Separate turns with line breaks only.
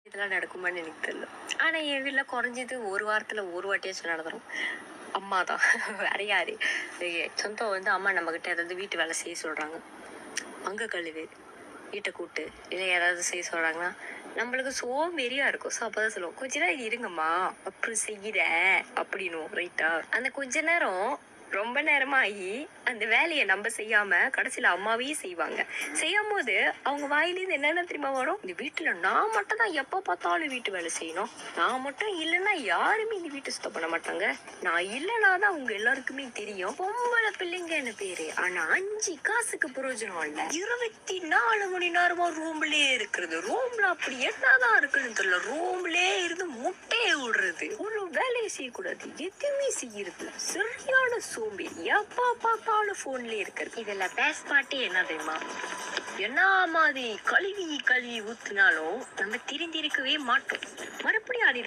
இதெல்லாம் நடக்குமான்னு எனக்கு தெரியல. ஆனா என் வீட்டுல குறைஞ்சது ஒரு வாரத்துல ஒரு வாட்டியாச்சும் நடந்துரும். அம்மா தான் வேற யாரு சொந்தம் அம்மா நம்ம கிட்ட ஏதாவது வீட்டு வேலை செய்ய சொல்றாங்க, அங்க கழுவு, வீட்டை கூட்டு, இல்லை யாராவது செய்ய சொல்றாங்கன்னா நம்மளுக்கு சோம்பேறியா இருக்கும். ஸோ அப்பதான் சொல்லுவோம், கொஞ்ச நேரம் இருங்கம்மா அப்புறம் செய்யற அப்படின்னு. ரைட்டா? அந்த கொஞ்ச நேரம் ரொம்ப நேரமா ஆகி அந்த வேலையை நம்ம செய்யாம கடைசியில அம்மாவே செய்வாங்க. செய்யும் போது அவங்க வாயிலிருந்து என்னென்ன தெரியுமா வரும், இந்த வீட்டுல நான் மட்டும் தான் எப்ப பார்த்தாலும் வீட்டு வேலை செய்யணும், நான் மட்டும் இல்லைன்னா யாருமே இந்த வீட்டை சுத்தம் பண்ண மாட்டாங்க, நான் இல்லைன்னா தான் அவங்க எல்லாருக்குமே தெரியும், பொம்பளை பிள்ளைங்கன்னு பேரு, ஆனா 5 காசுக்கு பிரயோஜனம் இல்ல, 24 மணி நேரமா ரூம்லயே இருக்கிறது, ரூம்ல அப்படி என்னதான் இருக்குன்னு தெரியல, ரூம்லயே இருந்து முட்டையை விடுறது, ஒரு வேலையை செய்யக்கூடாது, எதுவுமே செய்யறது, சரியான சோம்பேறி, எப்ப பார்த்தாலும் போன்லயே இருக்கிறது. இதுல பேஸ்ட் பாட்டி என்ன தெரியுமா, என்ன மாதிரி கழுவி ஊத்துனாலும் நம்ம திருந்திருக்கவே மாட்டோம், மறுபடியும் அடிட